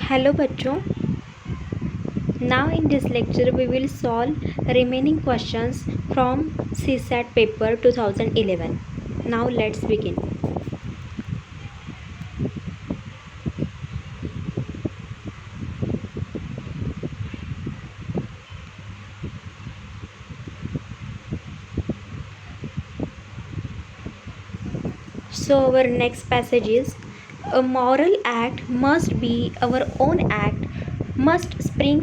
Hello बच्चों. Now in this lecture we will solve remaining questions from CSAT paper 2011. Now let's begin. So our next passage is, a moral act must be our own act, must spring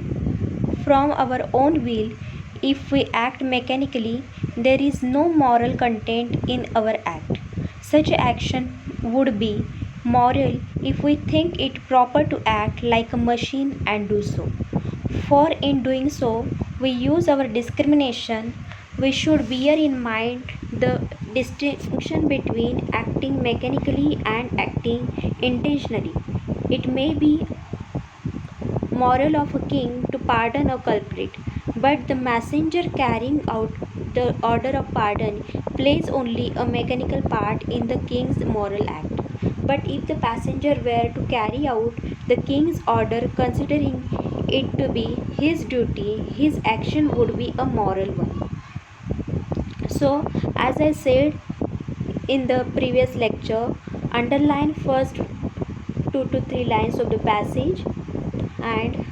from our own will. If we act mechanically, there is no moral content in our act. Such action would be moral if we think it proper to act like a machine and do so. For in doing so, we use our discrimination. We should bear in mind the distinction between acting mechanically and acting intentionally. It may be moral of a king to pardon a culprit, but the messenger carrying out the order of pardon plays only a mechanical part in the king's moral act. But if the passenger were to carry out the king's order considering it to be his duty, his action would be a moral one. So, as I said in the previous lecture, underline first 2 to 3 lines of the passage. And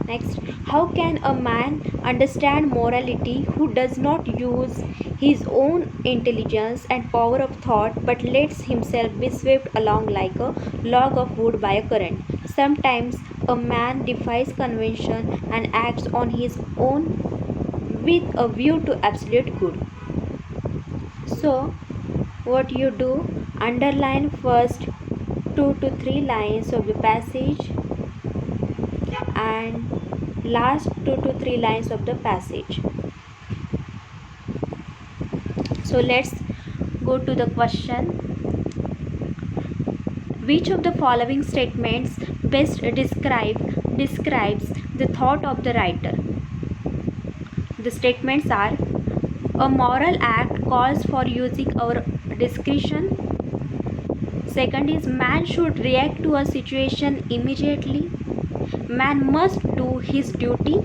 next, how can a man understand morality who does not use his own intelligence and power of thought but lets himself be swept along like a log of wood by a current? Sometimes a man defies convention and acts on his own with a view to absolute good. So, what you do, underline first 2 to 3 lines of the passage and last 2 to 3 lines of the passage. So let's go to the question. Which of the following statements best describes the thought of the writer? The statements are: a moral act calls for using our discretion. Second is, man should react to a situation immediately. Man must do his duty.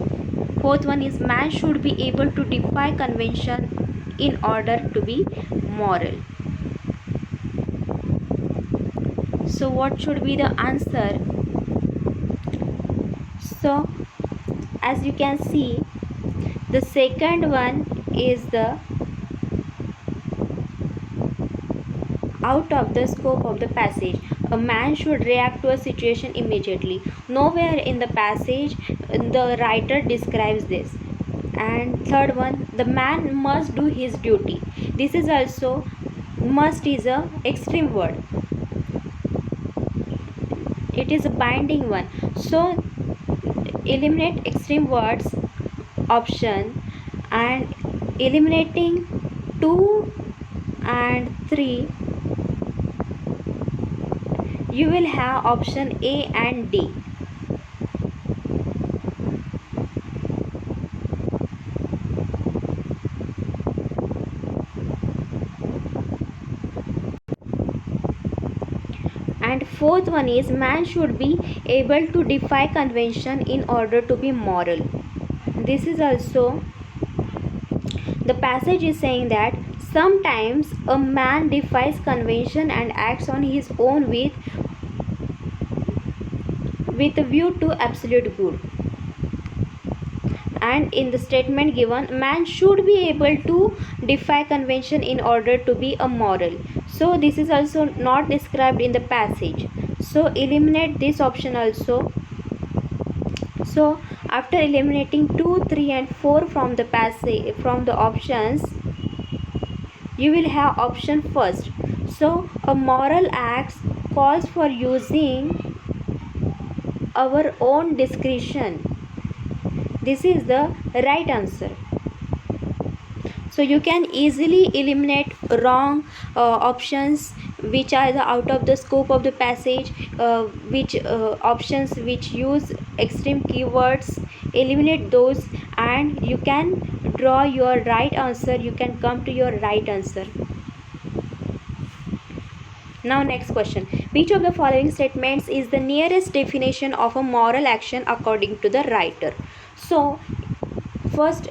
Fourth one is, man should be able to defy convention in order to be moral. So what should be the answer? So as you can see, the second one is the out of the scope of the passage. A man should react to a situation immediately. Nowhere in the passage the writer describes this. And third one, the man must do his duty. This is also, must is a extreme word. It is a binding one. So eliminate extreme words option, and eliminating 2 and 3, you will have option A and D. And fourth one is, man should be able to defy convention in order to be moral. This is also, the passage is saying that sometimes a man defies convention and acts on his own with a view to absolute good. And in the statement given, man should be able to defy convention in order to be a moral. So this is also not described in the passage. So eliminate this option also. So after eliminating 2, 3 and 4 from the passage, from the options, you will have option first. So a moral act calls for using our own discretion. This is the right answer. So you can easily eliminate wrong options which are out of the scope of the passage, which options which use extreme keywords. Eliminate those and you can draw your right answer. You can come to your right answer. Now next question. Which of the following statements is the nearest definition of a moral action according to the writer? So, first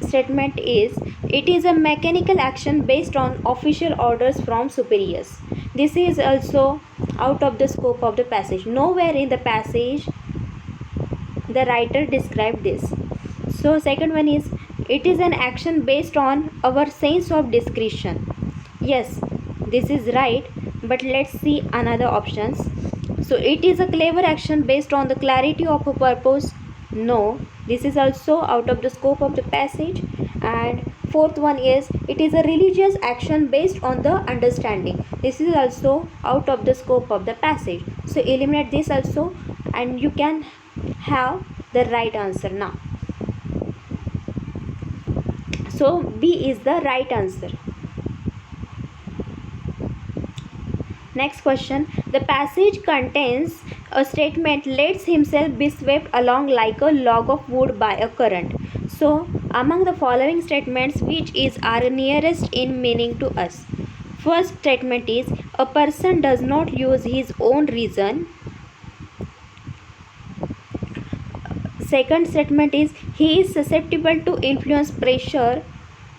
statement is, it is a mechanical action based on official orders from superiors. This is also out of the scope of the passage. Nowhere in the passage the writer described this. So second one is, it is an action based on our sense of discretion. Yes, this is right, but let's see another options. So it is a clever action based on the clarity of a purpose. No, this is also out of the scope of the passage. And fourth one is, it is a religious action based on the understanding. This is also out of the scope of the passage. So eliminate this also, and you can have the right answer now. So B is the right answer. Next question. The passage contains a statement, lets himself be swept along like a log of wood by a current. So among the following statements, which is our nearest in meaning to us? First statement is, a person does not use his own reason. Second statement is, he is susceptible to influence pressure.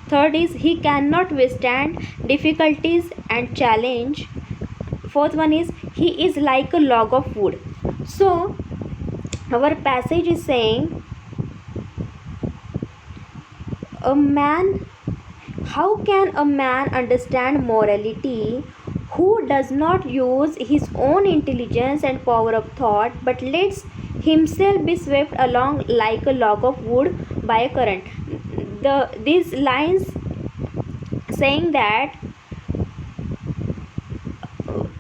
Third is, he cannot withstand difficulties and challenge. Fourth one is, he is like a log of wood. So our passage is saying, how can a man understand morality who does not use his own intelligence and power of thought, but lets himself be swept along like a log of wood by a current? These lines saying that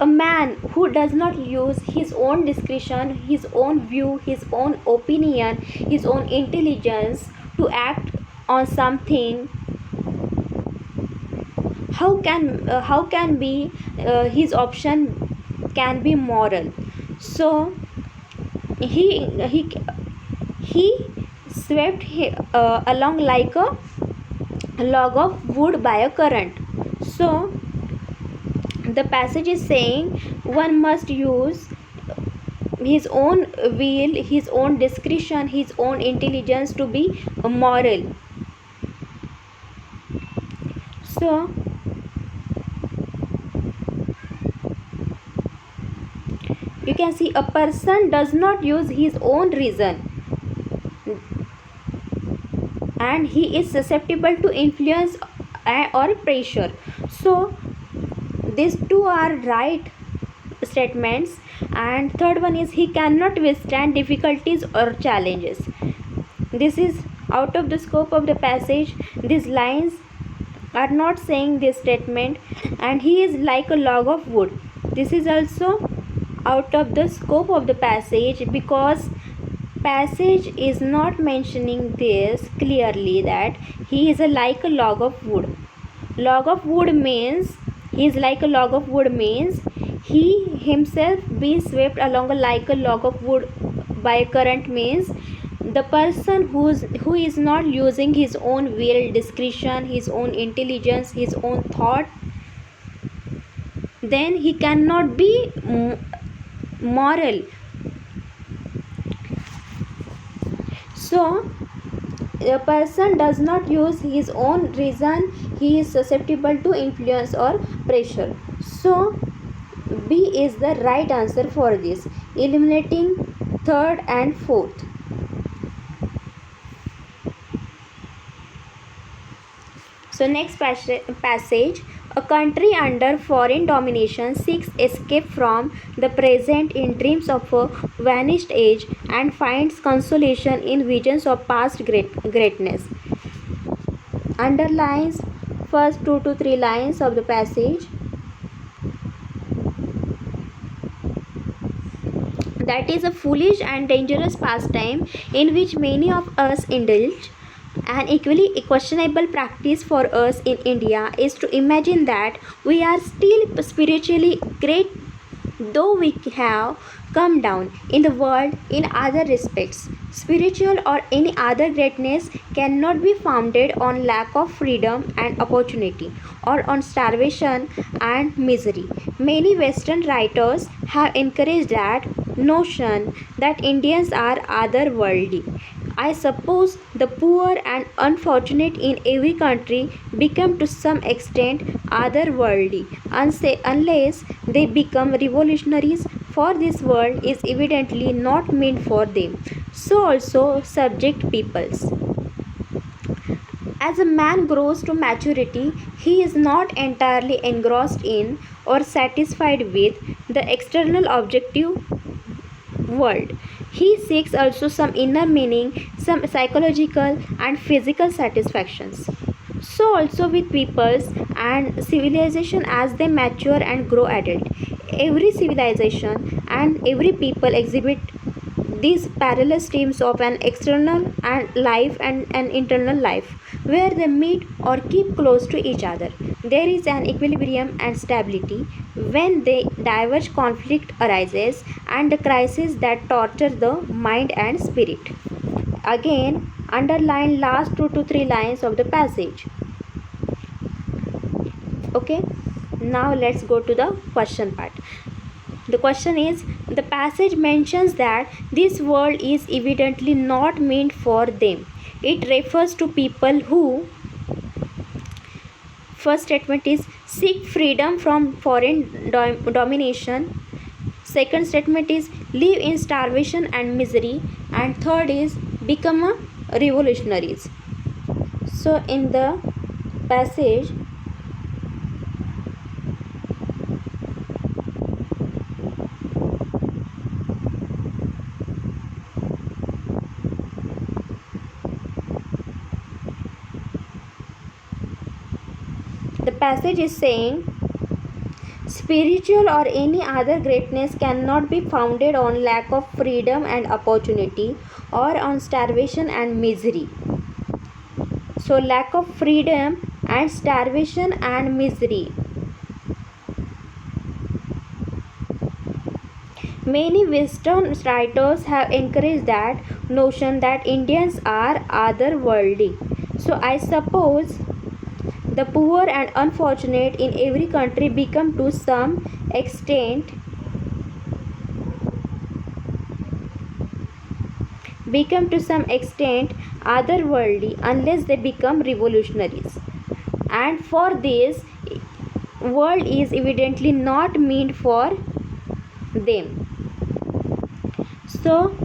a man who does not use his own discretion, his own view, his own opinion, his own intelligence to act on something, how can be his option can be moral? So he swept along like a log of wood by a current. So the passage is saying one must use his own will, his own discretion, his own intelligence to be moral. So you can see, a person does not use his own reason and he is susceptible to influence or pressure. So these two are right statements. And third one is, he cannot withstand difficulties or challenges. This is out of the scope of the passage. These lines are not saying this statement. And he is like a log of wood. This is also out of the scope of the passage, because passage is not mentioning this clearly, that he is like a log of wood. Log of wood means, he is like a log of wood means he himself be swept along like a log of wood by a current, means the person who is not using his own will, discretion, his own intelligence, his own thought, then he cannot be moral. So a person does not use his own reason, he is susceptible to influence or pressure. So B is the right answer for this, eliminating third and fourth. So next passage, a country under foreign domination seeks escape from the present in dreams of a vanished age and finds consolation in visions of past greatness. Underlines first 2 to 3 lines of the passage. That is a foolish and dangerous pastime in which many of us indulge. An equally questionable practice for us in India is to imagine that we are still spiritually great, though we have come down in the world in other respects. Spiritual or any other greatness cannot be founded on lack of freedom and opportunity or on starvation and misery. Many Western writers have encouraged that notion that Indians are otherworldly. I suppose the poor and unfortunate in every country become to some extent otherworldly unless they become revolutionaries, for this world is evidently not meant for them. So also subject peoples. As a man grows to maturity, he is not entirely engrossed in or satisfied with the external objective world. He seeks also some inner meaning, some psychological and physical satisfactions. So also with peoples and civilization as they mature and grow adult. Every civilization and every people exhibit these parallel streams of an external and life and an internal life where they meet or keep close to each other. There is an equilibrium and stability. When they diverge, conflict arises and the crisis that torture the mind and spirit. Again, underline last 2 to 3 lines of the passage. Okay, now let's go to the question part. The question is, the passage mentions that this world is evidently not meant for them. It refers to people who, first statement is, seek freedom from foreign domination. Second statement is, live in starvation and misery. And third is, become a revolutionaries. So in the passage, is saying spiritual or any other greatness cannot be founded on lack of freedom and opportunity or on starvation and misery. So lack of freedom and starvation and misery. Many Western writers have encouraged that notion that Indians are otherworldly. So I suppose the poor and unfortunate in every country become to some extent otherworldly unless they become revolutionaries. And for this world is evidently not meant for them. So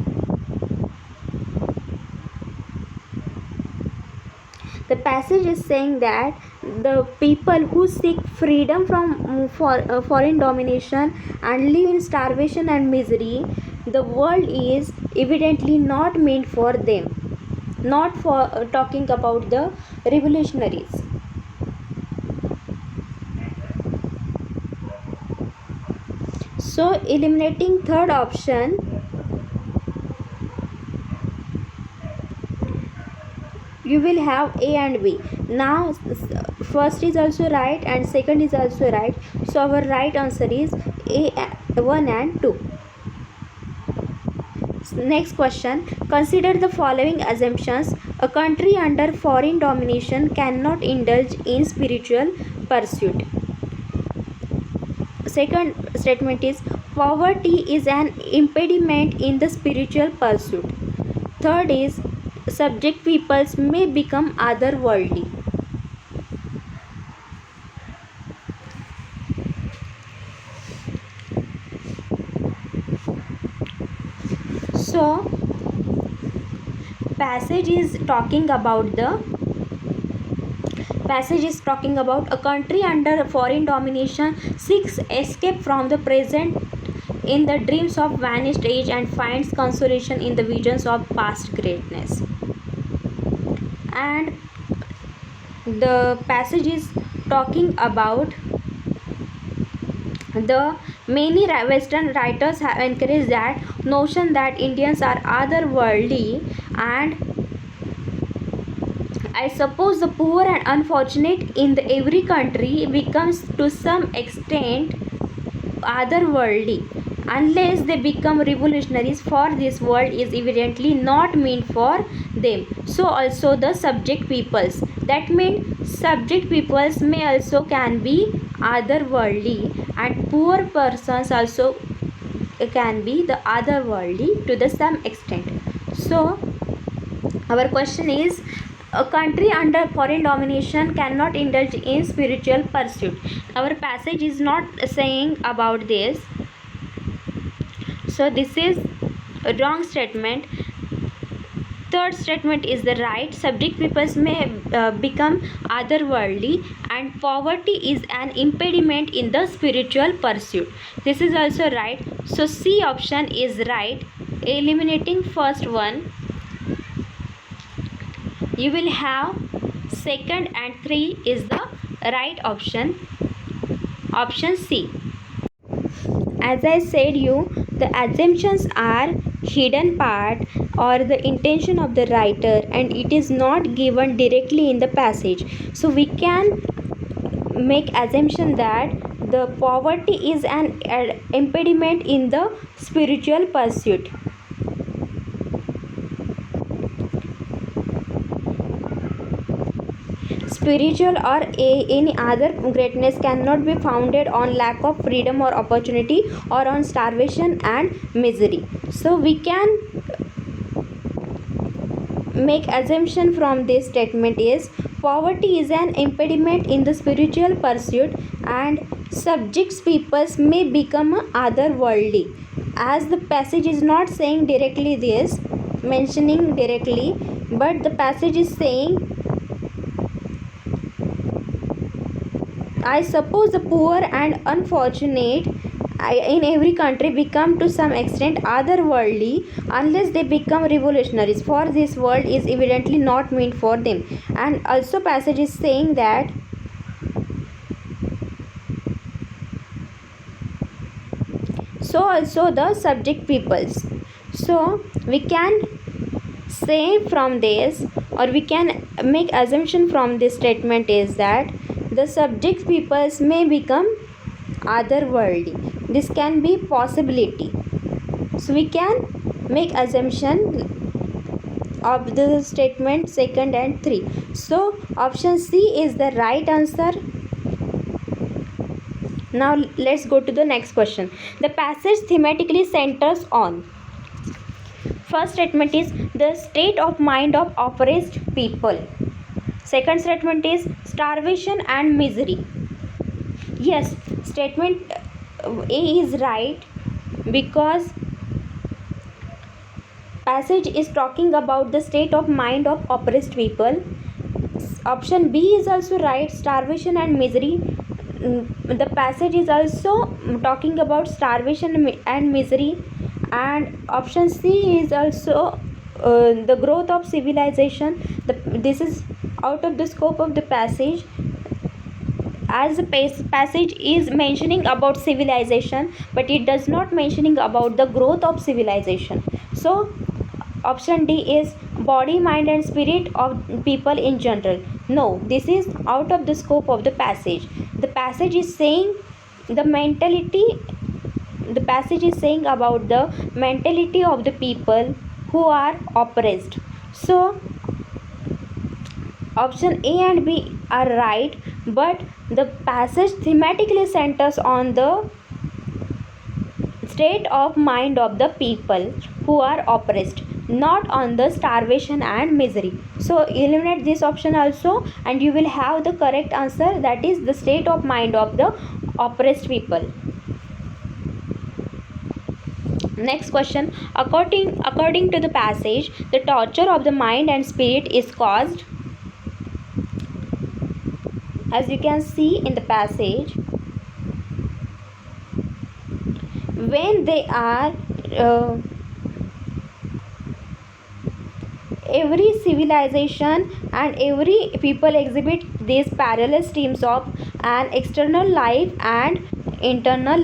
the passage is saying that the people who seek freedom from foreign domination and live in starvation and misery, the world is evidently not meant for them. Not for talking about the revolutionaries. So eliminating third option, you will have A and B. Now first is also right and second is also right. So our right answer is A1 and 2. Next question. Consider the following assumptions. A country under foreign domination cannot indulge in spiritual pursuit. Second statement is, poverty is an impediment in the spiritual pursuit. Third is, subject peoples may become otherworldly. So passage is talking about a country under foreign domination seeks escape from the present in the dreams of vanished age and finds consolation in the visions of past greatness. And the passage is talking about the many Western writers have encouraged that notion that Indians are otherworldly, and I suppose the poor and unfortunate in every country becomes to some extent otherworldly unless they become revolutionaries, for this world is evidently not meant for them. So also the subject peoples, that means subject peoples may also can be otherworldly, and poor persons also can be the otherworldly to the some extent. So our question is, a country under foreign domination cannot indulge in spiritual pursuit. Our passage is not saying about this, so this is a wrong statement. Third statement is the right. Subject peoples may become otherworldly, and poverty is an impediment in the spiritual pursuit. This is also right. So C option is right. Eliminating first one, you will have second and 3 is the right option. Option C. As I said you, the assumptions are hidden part or the intention of the writer, and it is not given directly in the passage. So we can make assumption that the poverty is an impediment in the spiritual pursuit. Spiritual or any other greatness cannot be founded on lack of freedom or opportunity, or on starvation and misery. So we can make assumption from this statement is, poverty is an impediment in the spiritual pursuit, and subjects peoples may become otherworldly. As the passage is not saying directly this, mentioning directly, but the passage is saying, I suppose the poor and unfortunate in every country become to some extent otherworldly unless they become revolutionaries, for this world is evidently not meant for them. And also passage is saying that so also the subject peoples. So we can say from this, or we can make assumption from this statement is that the subject peoples may become otherworldly. This can be possibility. So we can make assumption of the statement second and 3. So option C is the right answer. Now let's go to the next question. The passage thematically centers on, first statement is the state of mind of oppressed people. Second statement is starvation and misery. Yes, statement A is right, because passage is talking about the state of mind of oppressed people. Option B is also right, starvation and misery. The passage is also talking about starvation and misery. And option C is also the growth of civilization. This is out of the scope of the passage, as the passage is mentioning about civilization, but it does not mentioning about the growth of civilization. So option D is body, mind and spirit of people in general. No, this is out of the scope of the passage. The passage is saying the mentality, the passage is saying about the mentality of the people who are oppressed. So option A and B are right, but the passage thematically centers on the state of mind of the people who are oppressed, not on the starvation and misery. So eliminate this option also, and you will have the correct answer, that is the state of mind of the oppressed people. Next question. According to the passage, the torture of the mind and spirit is caused, as you can see in the passage, when they are every civilization and every people exhibit these parallel streams of an external life and internal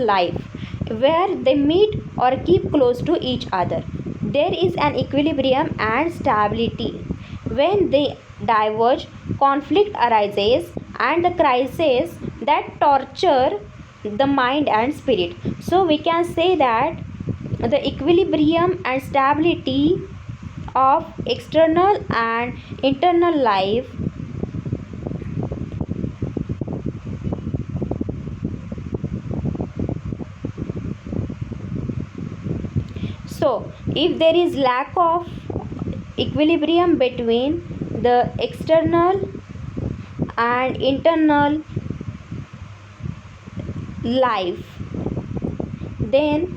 life, where they meet or keep close to each other. There is an equilibrium and stability. When they diverge, conflict arises, and the crisis that torture the mind and spirit. So we can say that the equilibrium and stability of external and internal life so if there is lack of equilibrium between the external and internal life, then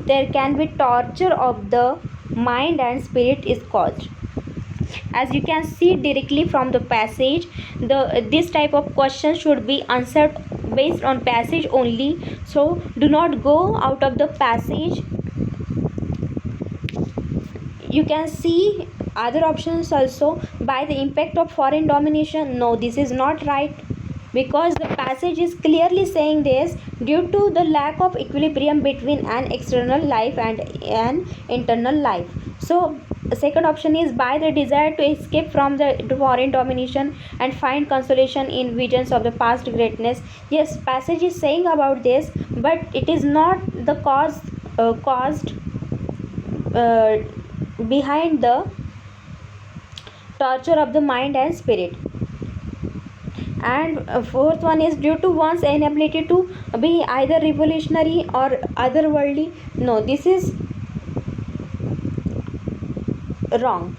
there can be torture of the mind and spirit is caused. As you can see directly from the passage, this type of question should be answered based on passage only, so do not go out of the passage. You can see other options also. By the impact of foreign domination, no, this is not right, because the passage is clearly saying this due to the lack of equilibrium between an external life and an internal life. So the second option is by the desire to escape from the foreign domination and find consolation in visions of the past greatness. Yes, passage is saying about this, but it is not the caused behind the torture of the mind and spirit. And fourth one is due to one's inability to be either revolutionary or otherworldly. No, this is wrong.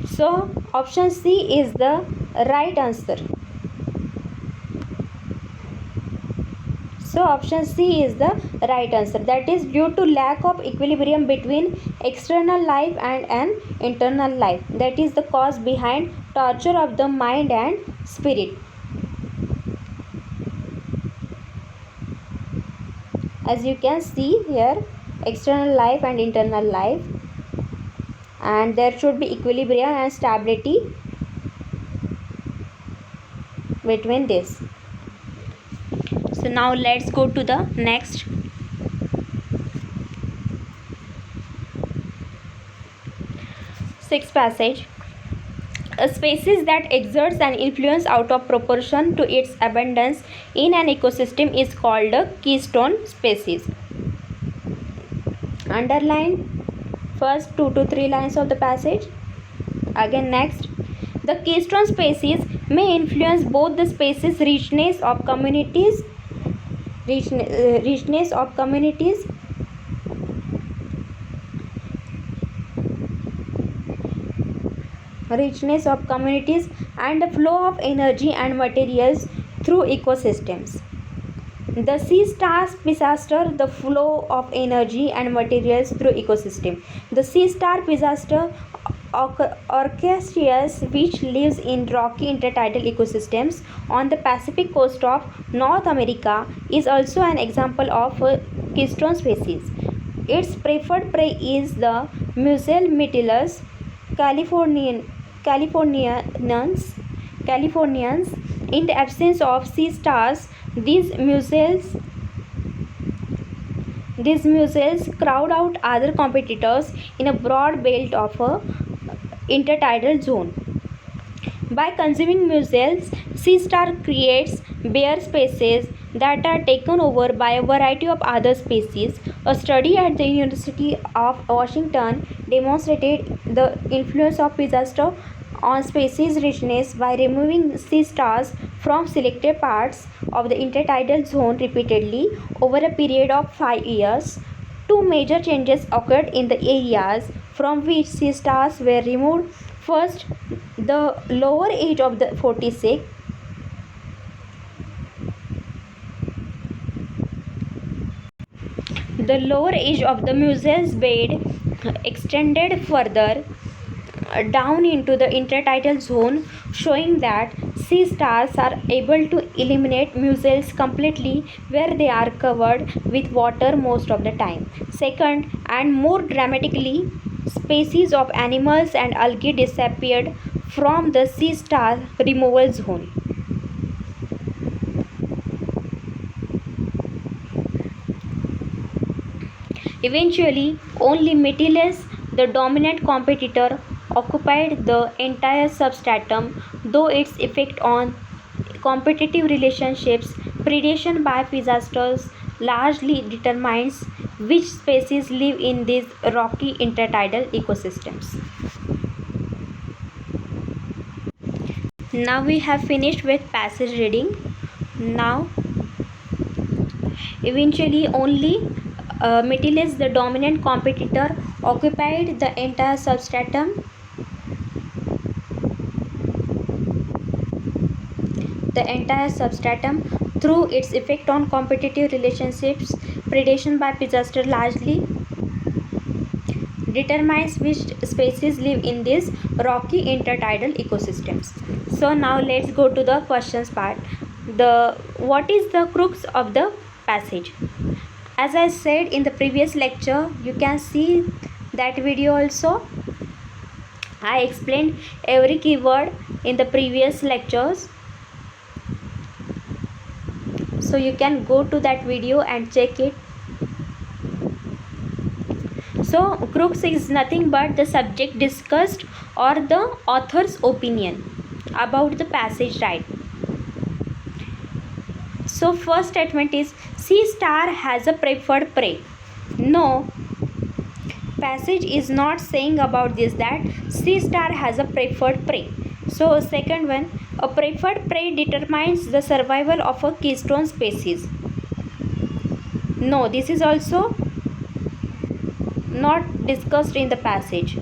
So option C is the right answer. So option C is the right answer, that is due to lack of equilibrium between external life and an internal life, that is the cause behind torture of the mind and spirit. As you can see here, external life and internal life, and there should be equilibrium and stability between this. So now let's go to the next. Sixth passage. A species that exerts an influence out of proportion to its abundance in an ecosystem is called a keystone species. Underline first 2 to 3 lines of the passage. Again, next. The keystone species may influence both the species richness of communities and the flow of energy and materials through ecosystems. The sea stars disaster the flow of energy and materials through ecosystem. The sea star disaster Orchestreus, which lives in rocky intertidal ecosystems on the Pacific coast of North America, is also an example of a keystone species. Its preferred prey is the Mussel Mytilus californians. In the absence of sea stars, these mussels crowd out other competitors in a broad belt of a intertidal zone. By consuming mussels, sea star creates bare spaces that are taken over by a variety of other species. A study at the University of Washington demonstrated the influence of disaster on species richness by removing sea stars from selected parts of the intertidal zone repeatedly over a period of 5 years. Two major changes occurred in the areas from which sea stars were removed. First, the lower edge of the 46 the lower edge of the mussels bed extended further down into the intertidal zone, showing that sea stars are able to eliminate mussels completely where they are covered with water most of the time. Second, and more dramatically, species of animals and algae disappeared from the sea star removal zone. Eventually, only Mytilus, the dominant competitor, occupied the entire substratum, though its effect on competitive relationships Predation by disasters largely determines which species live in these rocky intertidal ecosystems. Now we have finished with passage reading. Now eventually only Metellus, the dominant competitor, occupied the entire substratum. Through its effect on competitive relationships. Predation by disaster largely determines which species live in these rocky intertidal ecosystems. So now let's go to the questions part. What is the crux of the passage? As I said in the previous lecture, you can see that video also. I explained every keyword in the previous lectures, so you can go to that video and check it. So crux is nothing but the subject discussed or the author's opinion about the passage, right? So first statement is C star has a preferred prey. No, passage is not saying about this that C star has a preferred prey. So second one, a preferred prey determines the survival of a keystone species. No, this is also not discussed in the passage.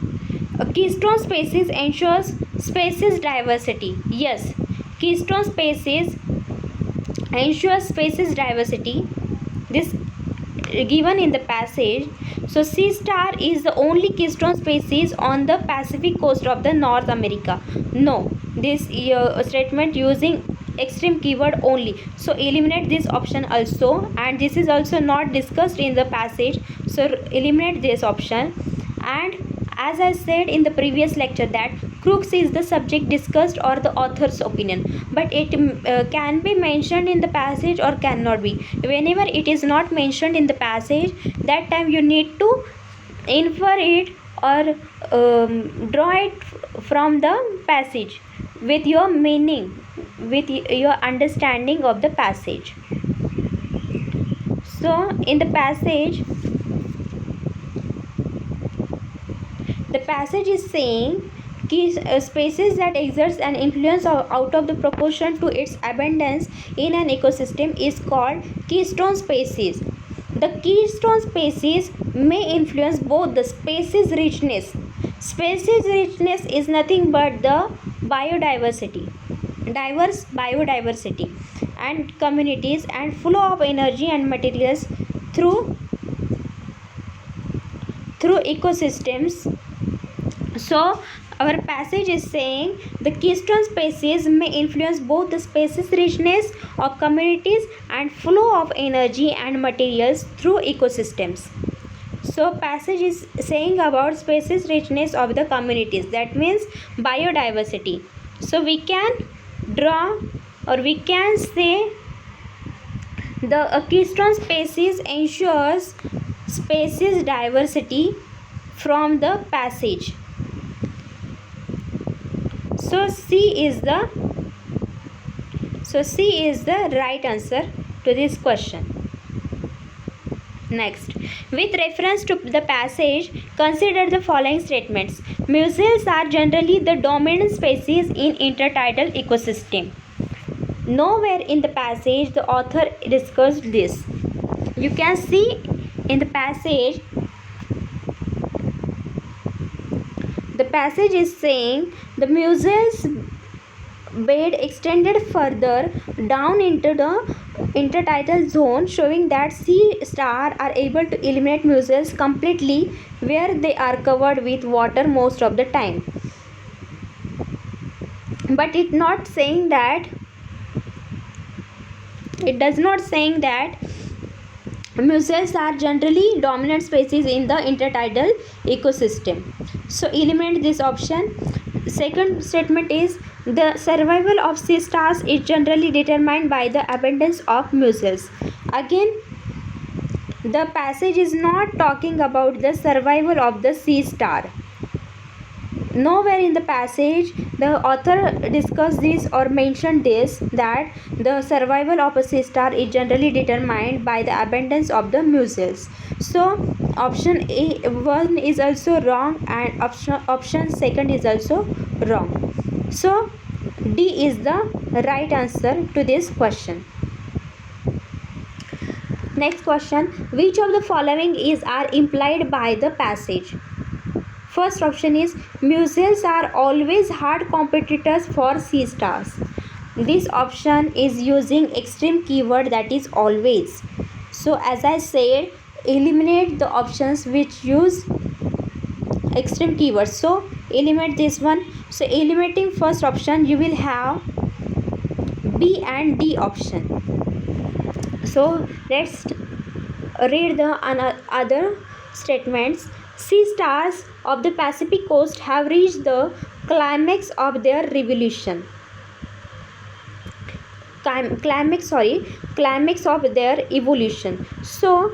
A keystone species ensures species diversity. Yes, keystone species ensures species diversity. This given in the passage. So C star is the only keystone species on the Pacific coast of the North America. No, this statement using extreme keyword only, so eliminate this option also, and this is also not discussed in the passage, so eliminate this option. And as I said in the previous lecture that crux is the subject discussed or the author's opinion, but it can be mentioned in the passage or cannot be. Whenever it is not mentioned in the passage, that time you need to infer it or draw it from the passage with your meaning, with your understanding of the passage. So in the passage, the passage is saying species that exerts an influence out of the proportion to its abundance in an ecosystem is called keystone species. The keystone species may influence both the species richness. Species richness is nothing but the biodiversity, diverse biodiversity, and communities and flow of energy and materials through ecosystems. So our passage is saying the keystone species may influence both the species richness of communities and flow of energy and materials through ecosystems. So passage is saying about species richness of the communities, that means biodiversity. So we can draw or we can say the keystone species ensures species diversity from the passage. So C is the right answer to this question. Next, with reference to the passage, consider the following statements. Mussels are generally the dominant species in intertidal ecosystem. Nowhere in the passage the author discussed this. You can see in the passage, the passage is saying the mussels bed extended further down into the intertidal zone, showing that sea star are able to eliminate mussels completely where they are covered with water most of the time. But it does not saying that mussels are generally dominant species in the intertidal ecosystem. So eliminate this option. Second statement is the survival of sea stars is generally determined by the abundance of mussels. Again, the passage is not talking about the survival of the sea star. Nowhere in the passage The author discussed this or mentioned this, that the survival of a sea star is generally determined by the abundance of the mussels. So option A1 is also wrong, and option second is also wrong. So D is the right answer to this question. Next question, which of the following are implied by the passage? First option is mussels are always hard competitors for sea stars. This option is using extreme keyword, that is always. So as I said, eliminate the options which use extreme keywords. So eliminate this one. So eliminating first option, you will have B and D option. So let's read the other statements. Sea stars of the Pacific coast have reached the climax of their revolution. Climax of their evolution. So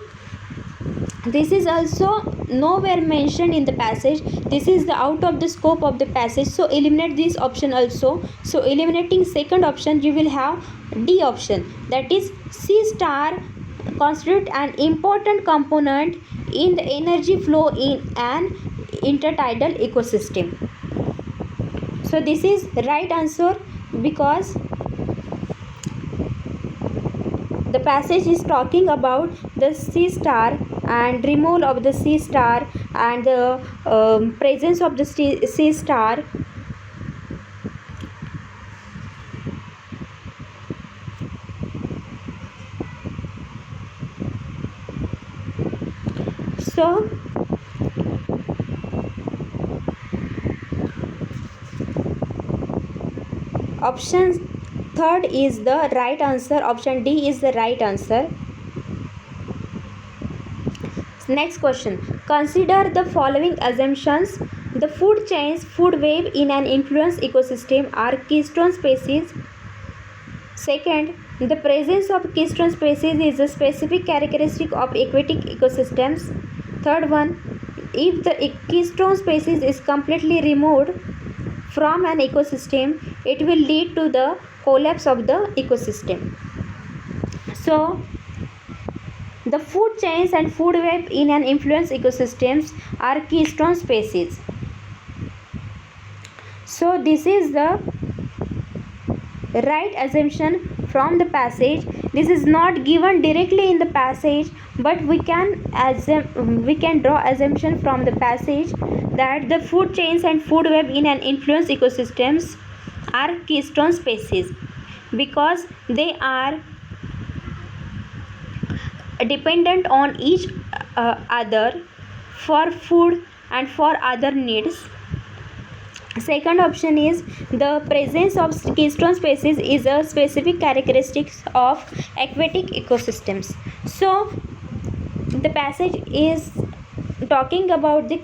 this is also nowhere mentioned in the passage. This is the out of the scope of the passage. So eliminate this option also. So eliminating second option, you will have D option, that is sea star constitute an important component in the energy flow in an intertidal ecosystem. So this is right answer, because the passage is talking about the sea star and removal of the sea star and the presence of the sea star. So option third is the right answer. Option D is the right answer. Next question, consider the following assumptions. The food chains, food web in an influence ecosystem are keystone species. Second, the presence of keystone species is a specific characteristic of aquatic ecosystems. Third one, if the keystone species is completely removed from an ecosystem, it will lead to the collapse of the ecosystem. So the food chains and food web in an influence ecosystems are keystone species. So this is the right assumption from the passage. This is not given directly in the passage, but we can draw assumption from the passage that the food chains and food web in an influence ecosystems are keystone species, because they are dependent on each other for food and for other needs. Second option is the presence of keystone species is a specific characteristic of aquatic ecosystems. So the passage is talking about the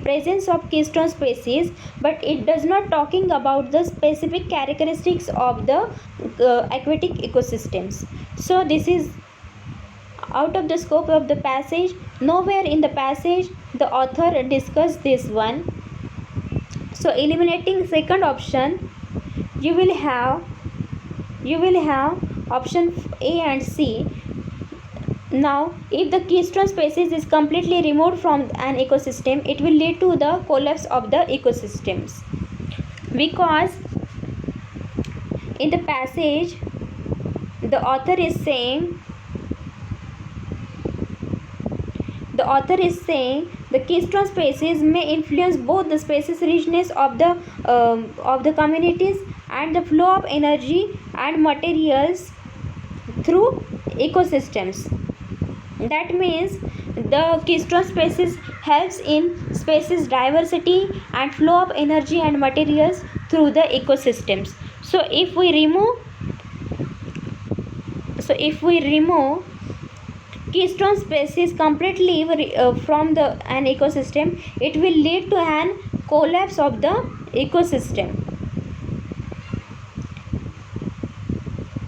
presence of keystone species, but it does not talking about the specific characteristics of the aquatic ecosystems. So this is out of the scope of the passage. Nowhere in the passage the author discussed this one. So eliminating second option, you will have option A and C. Now if the keystone species is completely removed from an ecosystem, it will lead to the collapse of the ecosystems, because in the passage the author is saying the keystone species may influence both the species richness of the communities and the flow of energy and materials through ecosystems. That means the keystone species helps in species diversity and flow of energy and materials through the ecosystems. So if we remove keystone species completely from an ecosystem, it will lead to an collapse of the ecosystem.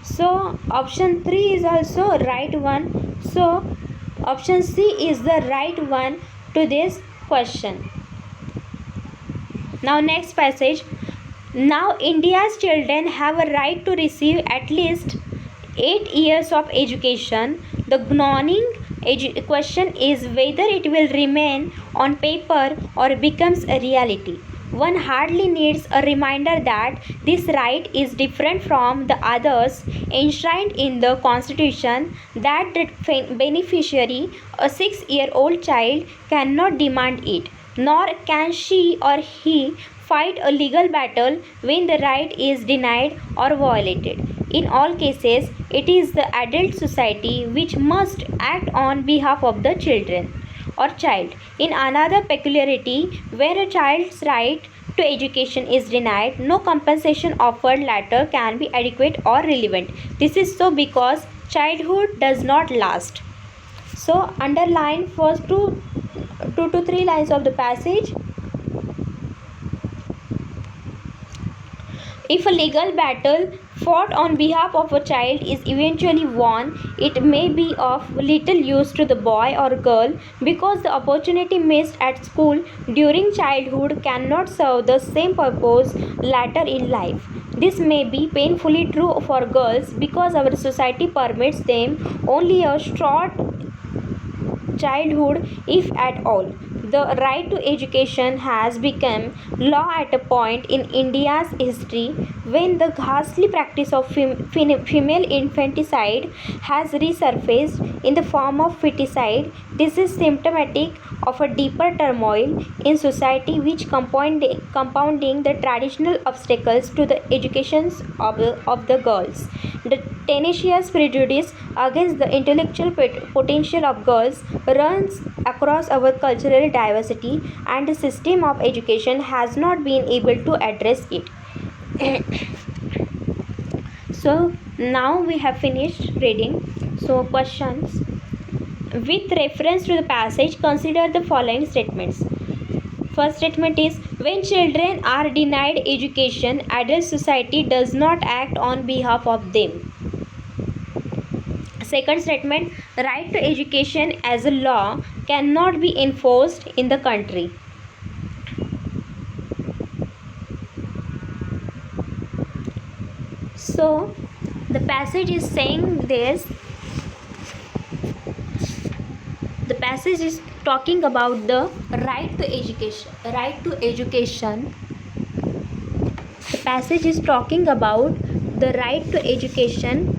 So option 3 is also right one. So option C is the right one to this question. Now next passage, Now, India's children have a right to receive at least 8 years of education. The gnawing question is whether it will remain on paper or becomes a reality. One hardly needs a reminder that this right is different from the others enshrined in the Constitution, that the beneficiary, a 6-year-old child, cannot demand it, nor can she or he fight a legal battle when the right is denied or violated. In all cases, it is the adult society which must act on behalf of the children or child. In another peculiarity, where a child's right to education is denied, no compensation offered later can be adequate or relevant. This is so because childhood does not last. So underline first two to three lines of the passage. If a legal battle fought on behalf of a child is eventually won, it may be of little use to the boy or girl because the opportunity missed at school during childhood cannot serve the same purpose later in life. This may be painfully true for girls because our society permits them only a short childhood, if at all. The right to education has become law at a point in India's history when the ghastly practice of female infanticide has resurfaced in the form of feticide. This is symptomatic of a deeper turmoil in society which compounding the traditional obstacles to the educations of the girls. The tenacious prejudice against the intellectual potential of girls runs across our cultural diversity, and the system of education has not been able to address it. So now we have finished reading. So questions. With reference to the passage, consider the following statements. First statement is, when children are denied education, adult society does not act on behalf of them. Second statement, right to education as a law cannot be enforced in the country. So the passage is saying this. The passage is talking about the right to education. The passage is talking about the right to education,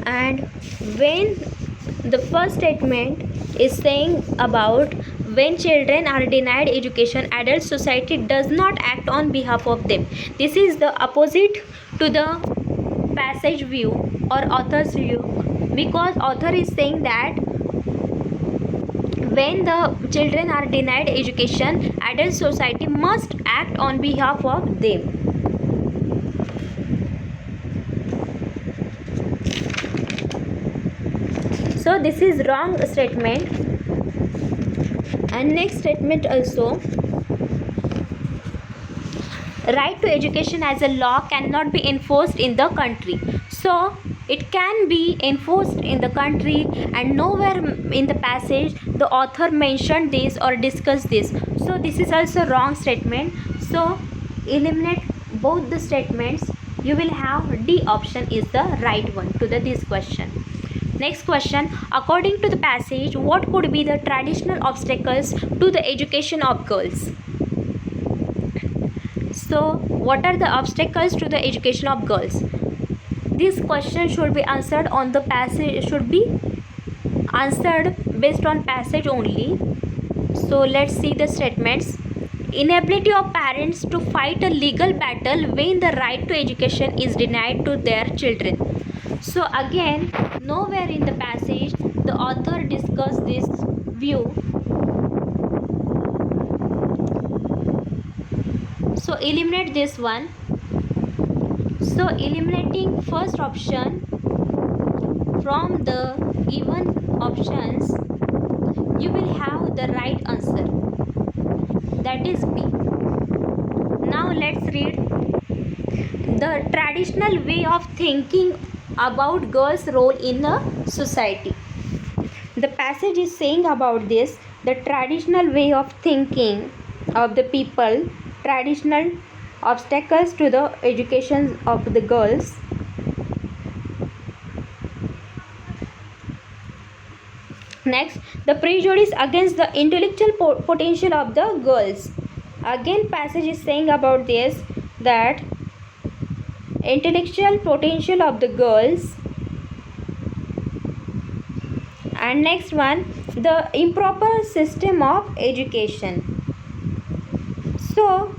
and when the first statement is saying about when children are denied education, adult society does not act on behalf of them. This is the opposite to the passage view or author's view, because author is saying that when the children are denied education, adult society must act on behalf of them. So this is wrong statement. And next statement also, right to education as a law cannot be enforced in the country. So it can be enforced in the country, and nowhere in the passage the author mentioned this or discussed this. So this is also wrong statement. So eliminate both the statements. You will have D option is the right one to this question. Next question, according to the passage, what could be the traditional obstacles to the education of girls? So what are the obstacles to the education of girls? This question should be answered on the passage, should be answered based on passage only. So let's see the statements. Inability of parents to fight a legal battle when the right to education is denied to their children. So again, nowhere in the passage the author discussed this view. So eliminate this one. So eliminating first option from the given options, you will have the right answer, that is B. Now let's read the traditional way of thinking about girls' role in a society. The passage is saying about this, the traditional way of thinking of the people, traditional obstacles to the education of the girls. Next, the prejudice against the intellectual potential of the girls. Again, passage is saying about this, that intellectual potential of the girls. And next one, the improper system of education. So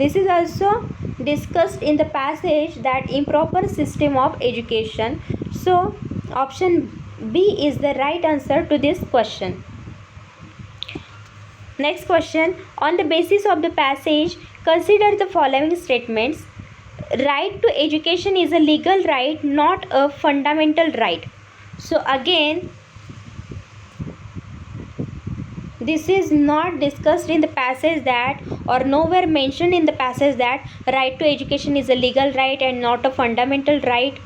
this is also discussed in the passage, that improper system of education. So option B is the right answer to this question. Next question, on the basis of the passage, consider the following statements. Right to education is a legal right, not a fundamental right. So again, this is not discussed in the passage that, or nowhere mentioned in the passage that right to education is a legal right and not a fundamental right.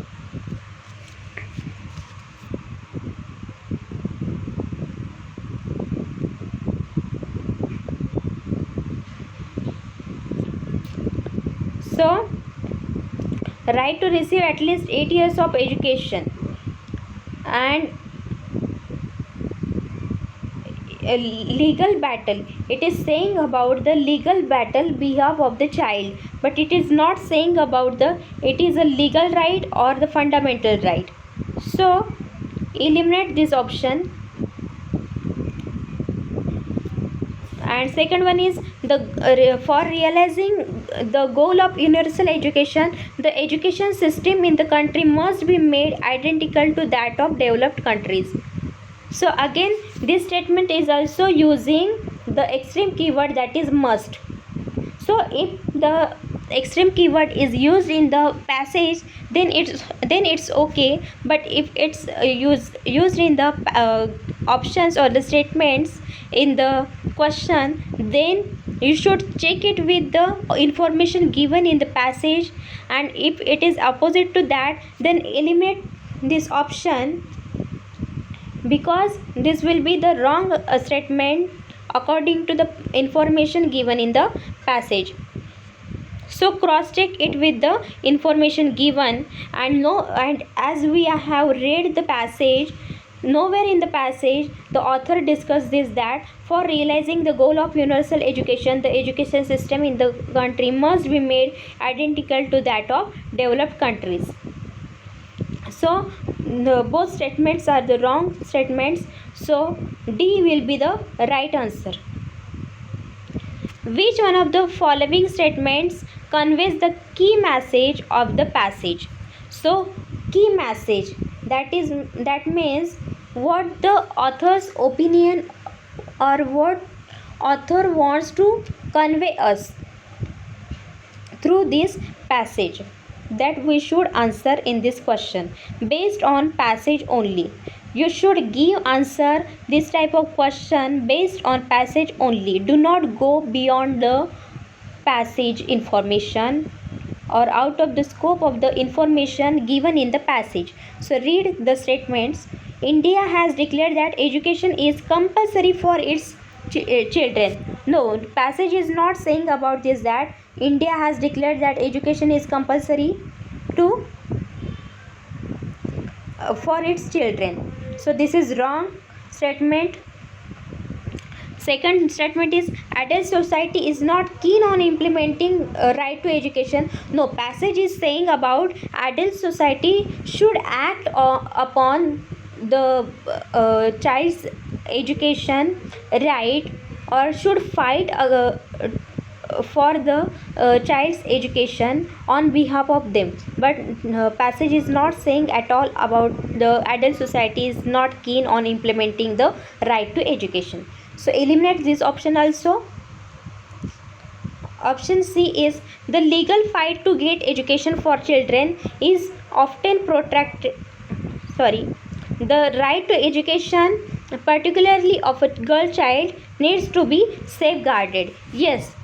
So right to receive at least 8 years of education, and a legal battle, it is saying about the legal battle behalf of the child, but it is not saying about the it is a legal right or the fundamental right. So eliminate this option. And second one is the for realizing the goal of universal education, the education system in the country must be made identical to that of developed countries. So again, this statement is also using the extreme keyword, that is must. So if the extreme keyword is used in the passage, then it's okay, but if it's used in the options or the statements in the question, then you should check it with the information given in the passage, and if it is opposite to that, then eliminate this option, because this will be the wrong statement according to the information given in the passage. So cross check it with the information given, and as we have read the passage, nowhere in the passage the author discussed this, that for realizing the goal of universal education, the education system in the country must be made identical to that of developed countries. So both statements are the wrong statements, so D will be the right answer. Which one of the following statements conveys the key message of the passage? So key message, that means what the author's opinion or what author wants to convey us through this passage, that we should answer in this question based on passage only. You should give answer this type of question based on passage only. Do not go beyond the passage information or out of the scope of the information given in the passage. So read the statements. India has declared that education is compulsory for its children. No, passage is not saying about this, that India has declared that education is compulsory to for its children. So this is wrong statement. Second statement is adult society is not keen on implementing right to education. No, passage is saying about adult society should act upon the child's education right, or should fight for the child's education on behalf of them. But passage is not saying at all about the adult society is not keen on implementing the right to education. So eliminate this option also. Option C is the legal fight to get education for children is often protracted. The right to education, particularly of a girl child, needs to be safeguarded. Yes,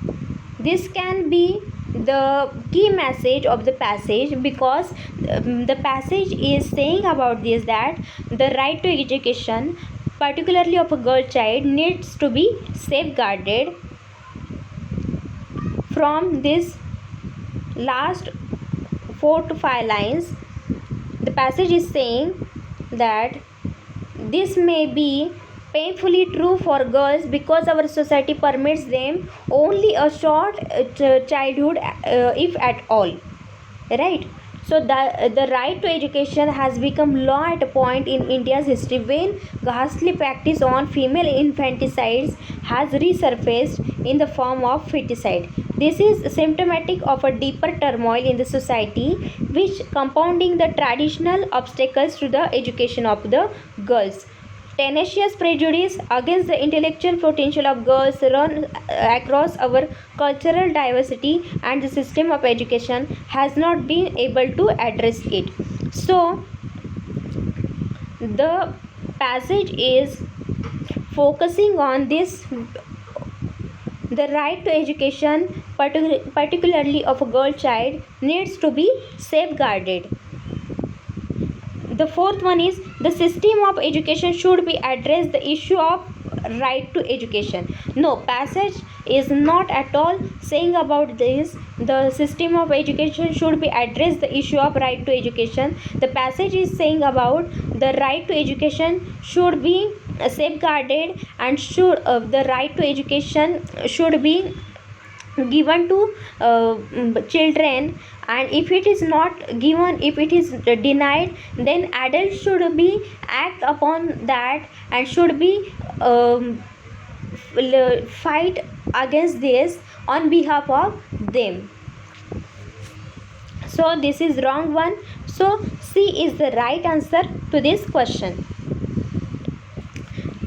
this can be the key message of the passage, because the passage is saying about this, that the right to education particularly of a girl child, needs to be safeguarded. From this last 4 to 5 lines, the passage is saying that this may be painfully true for girls because our society permits them only a short childhood, if at all. Right? So the right to education has become law at a point in India's history when ghastly practice on female infanticides has resurfaced in the form of feticide. This is symptomatic of a deeper turmoil in the society, which compounding the traditional obstacles to the education of the girls. Tenacious prejudice against the intellectual potential of girls run across our cultural diversity, and the system of education has not been able to address it. So, the passage is focusing on this, the right to education, particularly of a girl child, needs to be safeguarded. The fourth one is the system of education should be addressed the issue of right to education. No, passage is not at all saying about this. The system of education should be addressed the issue of right to education. The passage is saying about the right to education should be safeguarded, and should the right to education should be given to children, and if it is not given, if it is denied, then adults should be act upon that and should be fight against this on behalf of them. So this is wrong one. So C is the right answer to this question.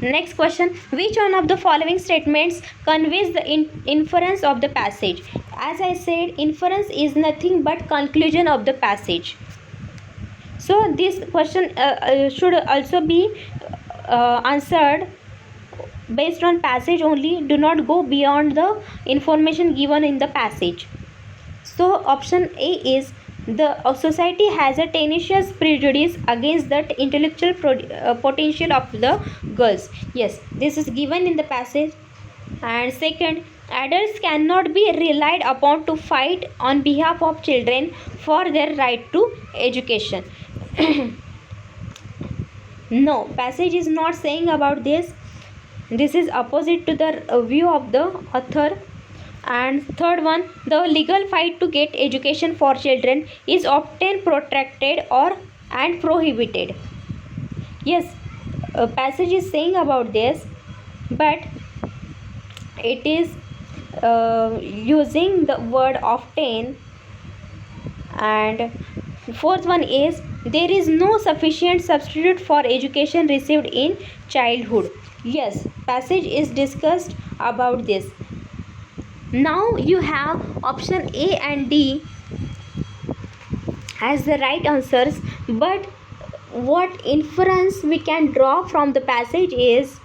Next question, which one of the following statements conveys the inference of the passage? As I said, inference is nothing but conclusion of the passage. So this question should also be answered based on passage only. Do not go beyond the information given in the passage. So option A is the society has a tenacious prejudice against the intellectual potential of the girls. Yes, this is given in the passage. And second, adults cannot be relied upon to fight on behalf of children for their right to education. No, passage is not saying about this. This is opposite to the view of the author. And third one, the legal fight to get education for children is often protracted or and prohibited. Yes, a passage is saying about this, but it is using the word often. And fourth one is there is no sufficient substitute for education received in childhood. Yes, passage is discussed about this. Now you have option A and D as the right answers, but what inference we can draw from the passage is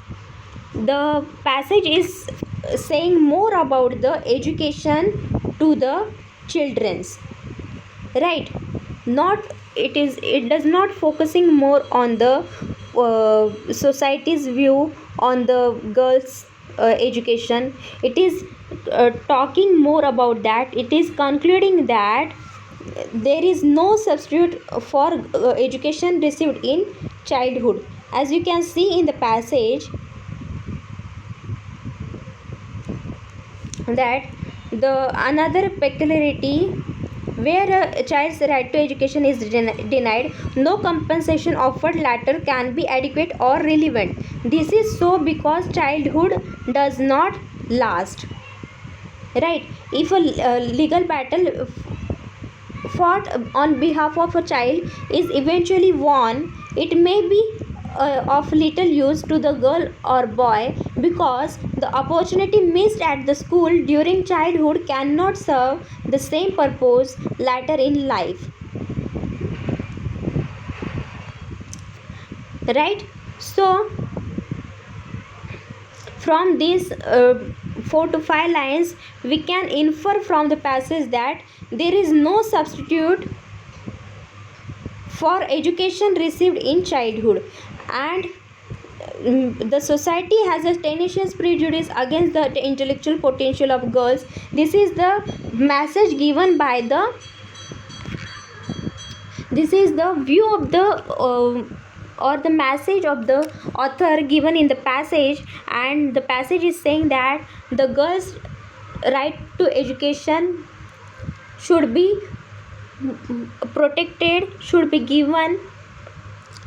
the passage is saying more about the education to the children's, right? Not it does not focusing more on the society's view on the girls education. It is talking more about that. It is concluding that there is no substitute for education received in childhood. As you can see in the passage, that the another peculiarity where a child's right to education is denied, no compensation offered later can be adequate or relevant. This is so because childhood does not last, right? If a legal battle fought on behalf of a child is eventually won, it may be of little use to the girl or boy, because the opportunity missed at the school during childhood cannot serve the same purpose later in life, right? So from these 4 to 5 lines we can infer from the passage that there is no substitute for education received in childhood, and The society has a tenacious prejudice against the intellectual potential of girls. This is the message given by the this is the view of the or the message of the author given in the passage, and the passage is saying that the girls right to education should be protected, should be given.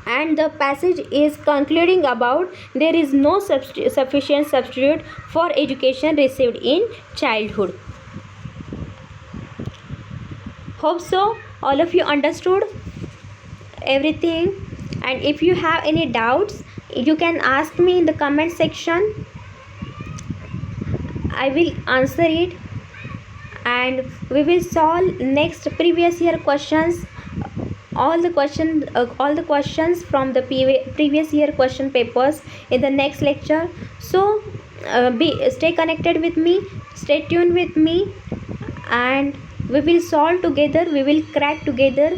And the passage is concluding about there is no sufficient substitute for education received in childhood. Hope so all of you understood everything, and if you have any doubts you can ask me in the comment section. I will answer it, and we will solve next previous year questions, all the questions from the previous year question papers in the next lecture. So stay connected with me, stay tuned with me, and we will solve together, we will crack together,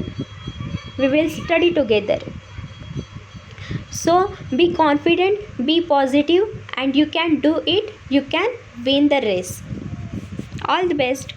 we will study together. So be confident, be positive, and you can do it, you can win the race. All the best.